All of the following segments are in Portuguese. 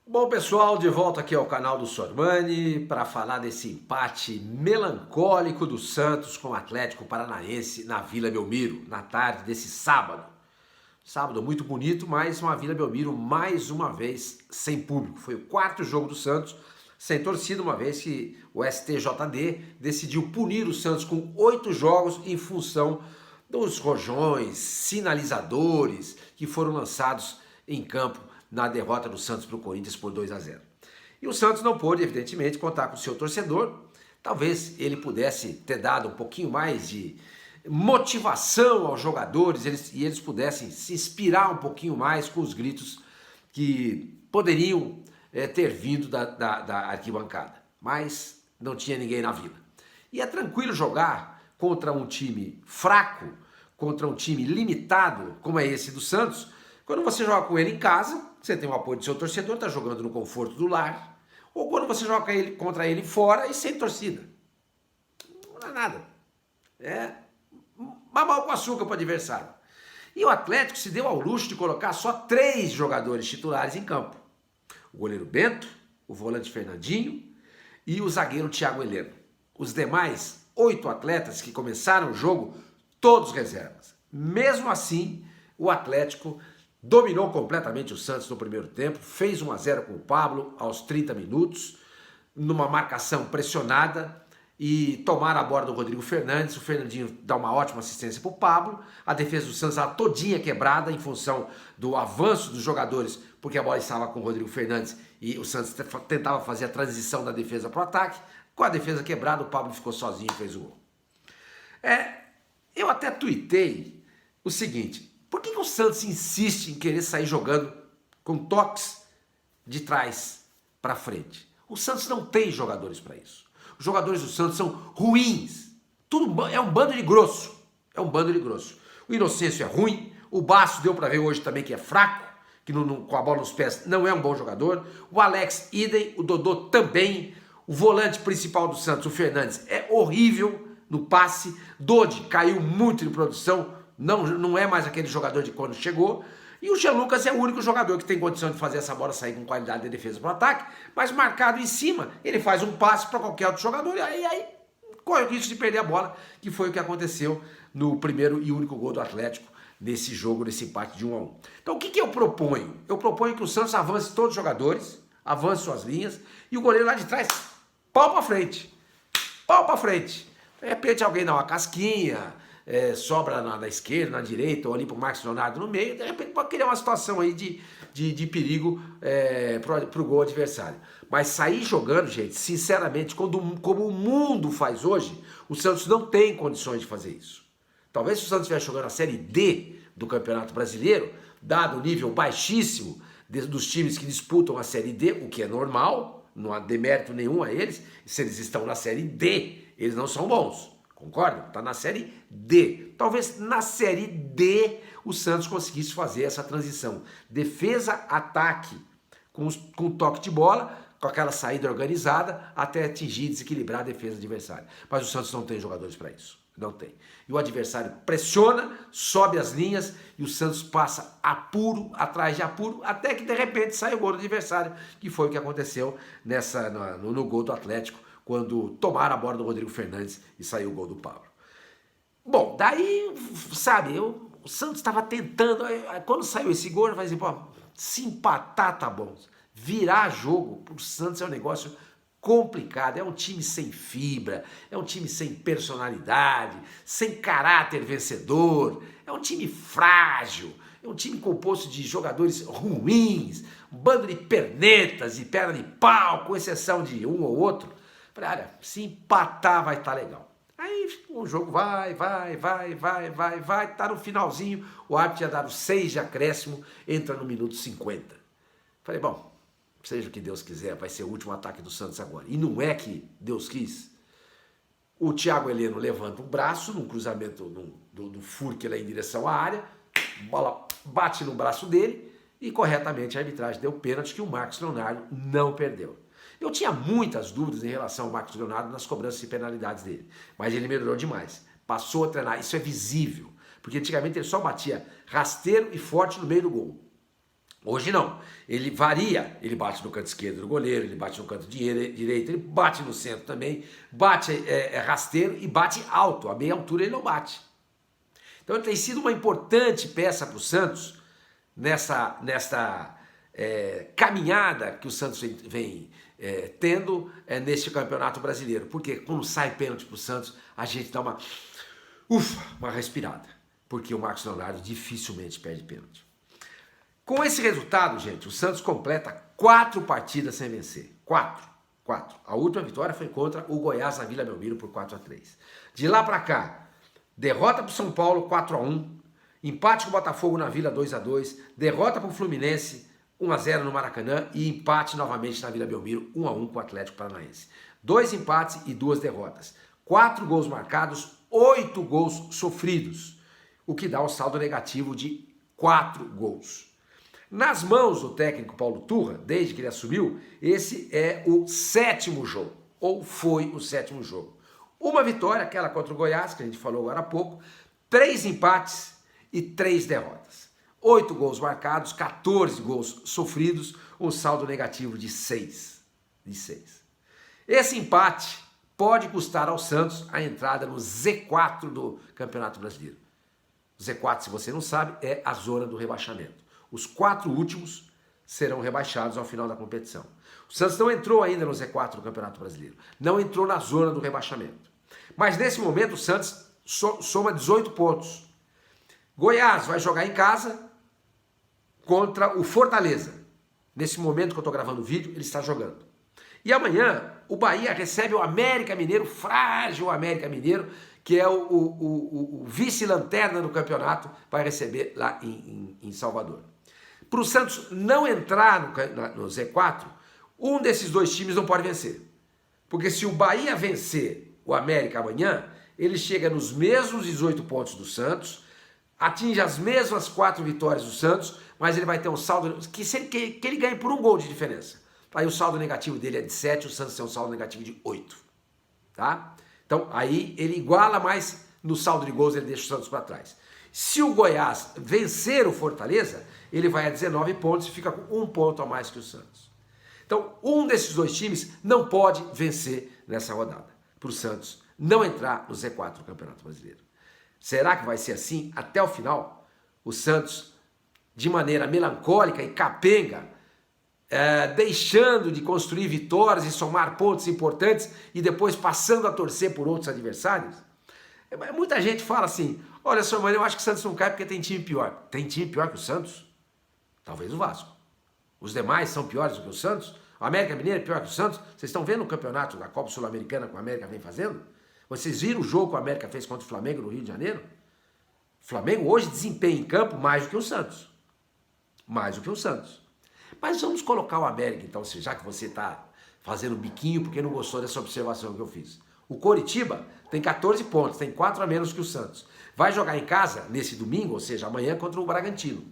Bom, pessoal, de volta aqui ao canal do Sormani para falar desse empate melancólico do Santos com o Atlético Paranaense na Vila Belmiro, na tarde desse sábado. Sábado muito bonito, mas uma Vila Belmiro mais uma vez sem público. Foi o quarto jogo do Santos sem torcida, uma vez que o STJD decidiu punir o Santos com 8 jogos em função dos rojões, sinalizadores que foram lançados em campo na derrota do Santos para o Corinthians por 2-0. E o Santos não pôde, evidentemente, contar com o seu torcedor. Talvez ele pudesse ter dado um pouquinho mais de motivação aos jogadores e eles pudessem se inspirar um pouquinho mais com os gritos que poderiam ter vindo da arquibancada. Mas não tinha ninguém na Vila. E é tranquilo jogar contra um time fraco, contra um time limitado, como é esse do Santos, quando você joga com ele em casa, você tem o apoio do seu torcedor, está jogando no conforto do lar, ou quando você joga contra ele fora e sem torcida. Não é nada. É mamão com açúcar para o adversário. E o Atlético se deu ao luxo de colocar só 3 jogadores titulares em campo. O goleiro Bento, o volante Fernandinho e o zagueiro Thiago Heleno. Os demais 8 atletas que começaram o jogo, todos reservas. Mesmo assim, o Atlético dominou completamente o Santos no primeiro tempo, fez 1-0 com o Pablo aos 30 minutos, numa marcação pressionada, e tomaram a bola do Rodrigo Fernandes. O Fernandinho dá uma ótima assistência para o Pablo. A defesa do Santos estava todinha quebrada em função do avanço dos jogadores, porque a bola estava com o Rodrigo Fernandes e o Santos tentava fazer a transição da defesa para o ataque. Com a defesa quebrada, o Pablo ficou sozinho e fez o gol. Eu até tuitei o seguinte: por que o Santos insiste em querer sair jogando com toques de trás para frente? O Santos não tem jogadores para isso. Os jogadores do Santos são ruins. Tudo é um bando de grosso. É um bando de grosso. O Inocêncio é ruim. O Basso deu para ver hoje também que é fraco, que com a bola nos pés não é um bom jogador. O Alex, idem. O Dodô também. O volante principal do Santos, o Fernandes, é horrível no passe. Dodi caiu muito de produção. Não é mais aquele jogador de quando chegou. E o Jean Lucas é o único jogador que tem condição de fazer essa bola sair com qualidade de defesa para o ataque, mas marcado em cima, ele faz um passe para qualquer outro jogador e aí corre o risco de perder a bola, que foi o que aconteceu no primeiro e único gol do Atlético nesse jogo, nesse empate de 1-1. Então o que eu proponho? Eu proponho que o Santos avance todos os jogadores, avance suas linhas, e o goleiro lá de trás, pau para frente. Pau para frente. De repente alguém dá uma casquinha, sobra na esquerda, na direita, ou ali para o Marcos Leonardo no meio, de repente pode criar uma situação aí de perigo para o gol adversário. Mas sair jogando, gente, sinceramente, como o mundo faz hoje, o Santos não tem condições de fazer isso. Talvez se o Santos estiver jogando a Série D do Campeonato Brasileiro, dado o nível baixíssimo dos times que disputam a Série D, o que é normal, não há demérito nenhum a eles, se eles estão na Série D, eles não são bons. Concorda? Está na Série D. Talvez na Série D o Santos conseguisse fazer essa transição. Defesa-ataque com toque de bola, com aquela saída organizada, até atingir e desequilibrar a defesa adversária. Mas o Santos não tem jogadores para isso. Não tem. E o adversário pressiona, sobe as linhas e o Santos passa apuro atrás de apuro, até que de repente sai o gol do adversário, que foi o que aconteceu no gol do Atlético, quando tomaram a bola do Rodrigo Fernandes e saiu o gol do Pablo. Bom, daí, sabe, o Santos estava tentando, quando saiu esse gol, eu falei assim, pô, se empatar tá bom. Virar jogo pro Santos é um negócio complicado, é um time sem fibra, é um time sem personalidade, sem caráter vencedor, é um time frágil, é um time composto de jogadores ruins, um bando de pernetas e perna de pau, com exceção de um ou outro. Falei, olha, se empatar vai estar legal. Aí o jogo vai, tá no finalzinho, o árbitro tinha dado 6 de acréscimo, entra no minuto 50. Falei, bom, seja o que Deus quiser, vai ser o último ataque do Santos agora. E não é que Deus quis. O Thiago Heleno levanta o braço num cruzamento do Furque lá em direção à área, a bola bate no braço dele e corretamente a arbitragem deu pênalti que o Marcos Leonardo não perdeu. Eu tinha muitas dúvidas em relação ao Marcos Leonardo nas cobranças e penalidades dele, mas ele melhorou demais, passou a treinar, isso é visível, porque antigamente ele só batia rasteiro e forte no meio do gol. Hoje não, ele varia, ele bate no canto esquerdo do goleiro, ele bate no canto direito, ele bate no centro também, bate rasteiro e bate alto, a meia altura ele não bate. Então ele tem sido uma importante peça para o Santos nessa caminhada que o Santos vem tendo neste Campeonato Brasileiro. Porque quando sai pênalti para o Santos, a gente dá uma respirada. Porque o Marcos Leonardo dificilmente perde pênalti. Com esse resultado, gente, o Santos completa 4 partidas sem vencer. 4. A última vitória foi contra o Goiás na Vila Belmiro por 4-3. De lá para cá, derrota para o São Paulo 4-1, empate com o Botafogo na Vila 2-2, derrota para o Fluminense 1-0 no Maracanã e empate novamente na Vila Belmiro 1-1 com o Atlético Paranaense. 2 empates e 2 derrotas. 4 gols marcados, 8 gols sofridos, o que dá um saldo negativo de 4 gols. Nas mãos do técnico Paulo Turra, desde que ele assumiu, esse é o 7º jogo, ou foi o 7º jogo. Uma vitória, aquela contra o Goiás, que a gente falou agora há pouco, 3 empates e 3 derrotas. 8 gols marcados, 14 gols sofridos, um saldo negativo de 6. Esse empate pode custar ao Santos a entrada no Z4 do Campeonato Brasileiro. O Z4, se você não sabe, é a zona do rebaixamento. Os 4 últimos serão rebaixados ao final da competição. O Santos não entrou ainda no Z4 do Campeonato Brasileiro. Não entrou na zona do rebaixamento. Mas nesse momento o Santos soma 18 pontos. Goiás vai jogar em casa contra o Fortaleza. Nesse momento que eu estou gravando o vídeo, ele está jogando. E amanhã o Bahia recebe o América Mineiro, frágil América Mineiro, que é o vice-lanterna do campeonato, vai receber lá em Salvador. Para o Santos não entrar no Z4, um desses 2 times não pode vencer. Porque se o Bahia vencer o América amanhã, ele chega nos mesmos 18 pontos do Santos, atinge as mesmas 4 vitórias do Santos, mas ele vai ter um saldo que ele ganhe por 1 gol de diferença. Aí o saldo negativo dele é de 7, o Santos tem um saldo negativo de 8. Tá? Então aí ele iguala, mais no saldo de gols ele deixa o Santos para trás. Se o Goiás vencer o Fortaleza, ele vai a 19 pontos e fica com 1 ponto a mais que o Santos. Então um desses 2 times não pode vencer nessa rodada, para o Santos não entrar no Z4 do Campeonato Brasileiro. Será que vai ser assim até o final? O Santos, de maneira melancólica e capenga, deixando de construir vitórias e somar pontos importantes e depois passando a torcer por outros adversários? Muita gente fala assim, olha só, mano, eu acho que o Santos não cai porque tem time pior. Tem time pior que o Santos? Talvez o Vasco. Os demais são piores do que o Santos? O América Mineiro é pior que o Santos? Vocês estão vendo o campeonato da Copa Sul-Americana que o América vem fazendo? Vocês viram o jogo que o América fez contra o Flamengo no Rio de Janeiro? O Flamengo hoje desempenha em campo mais do que o Santos. Mais do que o Santos. Mas vamos colocar o América, então, já que você está fazendo biquinho porque não gostou dessa observação que eu fiz. O Coritiba tem 14 pontos, tem 4 a menos que o Santos. Vai jogar em casa nesse domingo, ou seja, amanhã, contra o Bragantino.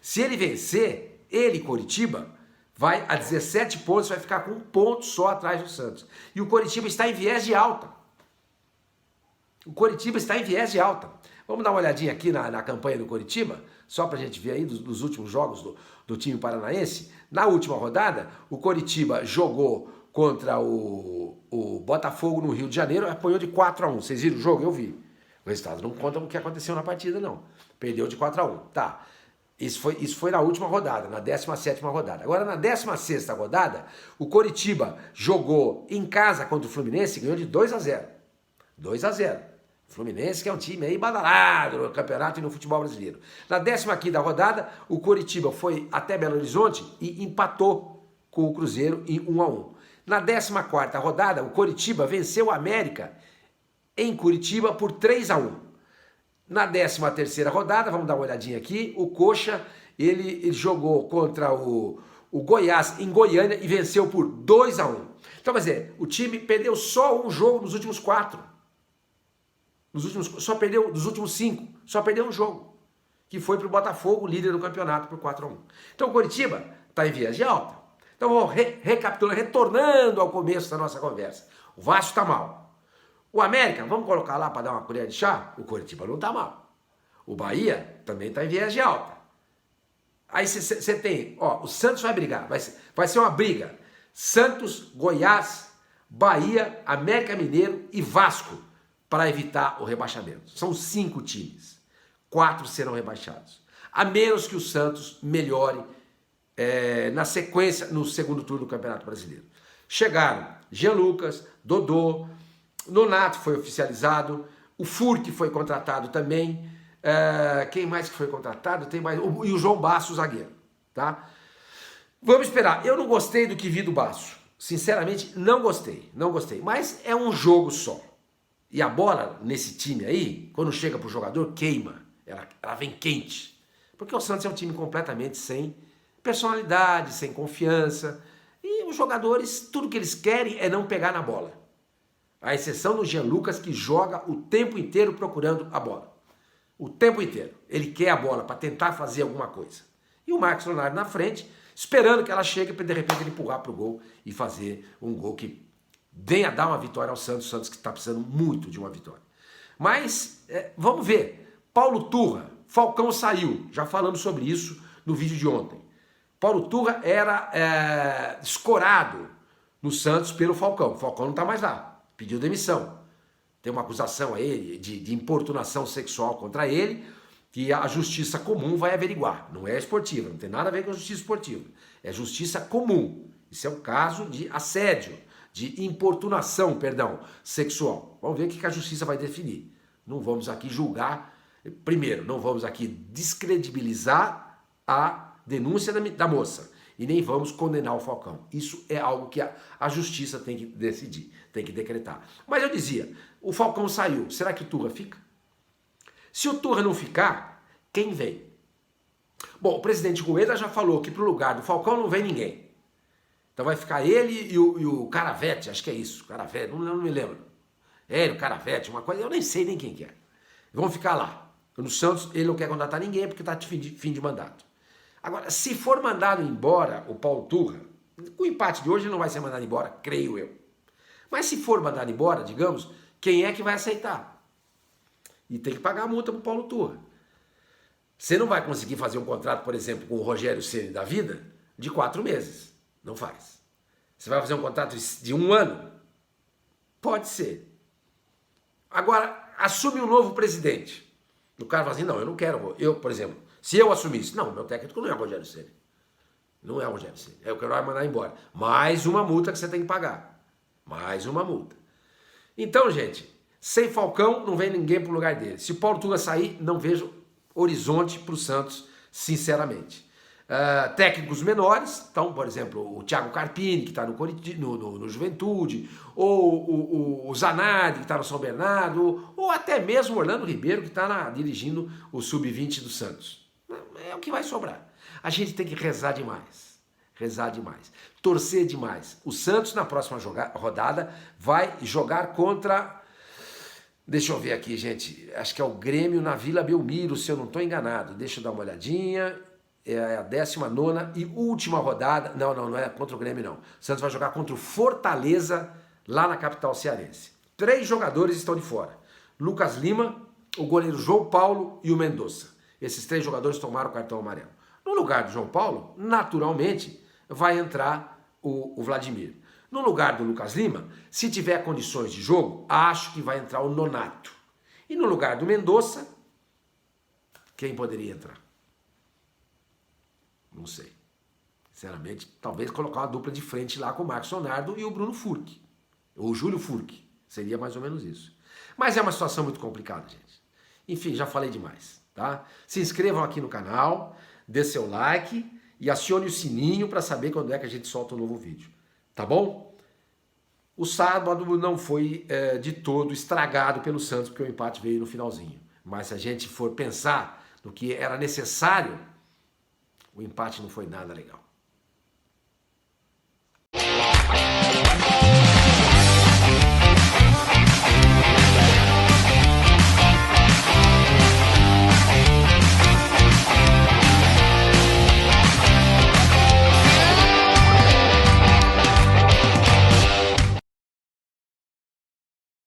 Se ele vencer, ele, Coritiba, vai a 17 pontos, vai ficar com 1 ponto só atrás do Santos. E o Coritiba está em viés de alta. O Coritiba está em viés de alta. Vamos dar uma olhadinha aqui na campanha do Coritiba, só para a gente ver aí dos últimos jogos do time paranaense. Na última rodada, o Coritiba jogou contra o Botafogo no Rio de Janeiro, apanhou de 4-1. Vocês viram o jogo? Eu vi. O resultado não conta o que aconteceu na partida, não. Perdeu de 4-1. Tá. Isso foi na última rodada, na 17ª rodada. Agora, na 16ª rodada, o Coritiba jogou em casa contra o Fluminense e ganhou de 2-0. 2-0. Fluminense, que é um time aí badalado no campeonato e no futebol brasileiro. Na 15ª rodada, o Coritiba foi até Belo Horizonte e empatou com o Cruzeiro em 1-1. Na 14ª rodada, o Coritiba venceu o América em Curitiba por 3-1. Na 13ª rodada, vamos dar uma olhadinha aqui, o Coxa, ele jogou contra o Goiás em Goiânia e venceu por 2-1. Então, quer dizer, o time perdeu só um jogo nos últimos 4. Só perdeu dos últimos 5, só perdeu um jogo, que foi para o Botafogo, líder do campeonato, por 4-1. Então o Coritiba está em viés de alta. Então vou recapitulando, retornando ao começo da nossa conversa. O Vasco está mal. O América, vamos colocar lá para dar uma colher de chá? O Coritiba não está mal. O Bahia também está em viés de alta. Aí você tem, ó, o Santos vai brigar, vai ser uma briga. Santos, Goiás, Bahia, América Mineiro e Vasco para evitar o rebaixamento. São 5 times. 4 serão rebaixados. A menos que o Santos melhore na sequência no segundo turno do Campeonato Brasileiro. Chegaram Jean Lucas, Dodô, Nonato foi oficializado, o Furque foi contratado também. Quem mais que foi contratado? Tem mais, e o João Basso, o zagueiro, tá? Vamos esperar. Eu não gostei do que vi do Basso. Sinceramente, não gostei. Mas é um jogo só. E a bola nesse time aí, quando chega pro jogador, queima. Ela vem quente. Porque o Santos é um time completamente sem personalidade, sem confiança. E os jogadores, tudo que eles querem é não pegar na bola. A exceção do Jean Lucas, que joga o tempo inteiro procurando a bola. O tempo inteiro. Ele quer a bola para tentar fazer alguma coisa. E o Marcos Leonardo na frente, esperando que ela chegue para de repente ele empurrar para o gol e fazer um gol que venha dar uma vitória ao Santos. O Santos que está precisando muito de uma vitória. Mas vamos ver. Paulo Turra, Falcão saiu. Já falamos sobre isso no vídeo de ontem. Paulo Turra era escorado no Santos pelo Falcão. O Falcão não está mais lá. Pediu demissão. Tem uma acusação a ele de importunação sexual contra ele, que a justiça comum vai averiguar. Não é esportiva, não tem nada a ver com a justiça esportiva. É justiça comum. Isso é um caso de assédio, de importunação, sexual. Vamos ver o que a justiça vai definir. Não vamos aqui julgar. Primeiro, não vamos aqui descredibilizar a denúncia da moça. E nem vamos condenar o Falcão. Isso é algo que a justiça tem que decidir, tem que decretar. Mas eu dizia, o Falcão saiu, será que o Turra fica? Se o Turra não ficar, quem vem? Bom, o presidente Rueda já falou que para o lugar do Falcão não vem ninguém. Então vai ficar ele e o Caravete, acho que é isso, Caravete, não me lembro. O Caravete, uma coisa, eu nem sei nem quem que é. Vão ficar lá. No Santos ele não quer contratar ninguém porque está de fim de mandato. Agora, se for mandado embora o Paulo Turra, com o empate de hoje ele não vai ser mandado embora, creio eu. Mas se for mandado embora, digamos, quem é que vai aceitar? E tem que pagar a multa para o Paulo Turra. Você não vai conseguir fazer um contrato, por exemplo, com o Rogério Ceni da vida, de 4 meses. Não faz. Você vai fazer um contrato de 1 ano? Pode ser. Agora, assume um novo presidente. O cara fala assim, não, eu não quero. Eu, por exemplo, se eu assumisse, não, meu técnico não é o Rogério Ceni. Não é o Rogério Ceni. É o que eu vai mandar embora. Mais uma multa que você tem que pagar. Mais uma multa. Então, gente, sem Falcão não vem ninguém para o lugar dele. Se o Paulo Turra sair, não vejo horizonte para o Santos, sinceramente. Técnicos menores, então, por exemplo, o Thiago Carpini, que está no Juventude, ou o Zanardi, que está no São Bernardo, ou até mesmo o Orlando Ribeiro, que está dirigindo o Sub-20 do Santos. É o que vai sobrar. A gente tem que rezar demais. Torcer demais. O Santos, na próxima rodada, vai jogar contra... Deixa eu ver aqui, gente. Acho que é o Grêmio na Vila Belmiro, se eu não estou enganado. Deixa eu dar uma olhadinha. É a 19ª e última rodada. Não é contra o Grêmio, não. O Santos vai jogar contra o Fortaleza, lá na capital cearense. 3 jogadores estão de fora. Lucas Lima, o goleiro João Paulo e o Mendonça. Esses 3 jogadores tomaram o cartão amarelo. No lugar do João Paulo, naturalmente, vai entrar o Vladimir. No lugar do Lucas Lima, se tiver condições de jogo, acho que vai entrar o Nonato. E no lugar do Mendonça, quem poderia entrar? Não sei. Sinceramente, talvez colocar uma dupla de frente lá com o Marcos Leonardo e o Bruno Furque. Ou o Júlio Furque. Seria mais ou menos isso. Mas é uma situação muito complicada, gente. Enfim, já falei demais, tá? Se inscrevam aqui no canal, dê seu like e acione o sininho para saber quando é que a gente solta um novo vídeo. Tá bom? O sábado não foi de todo estragado pelo Santos, porque o empate veio no finalzinho. Mas se a gente for pensar no que era necessário, o empate não foi nada legal.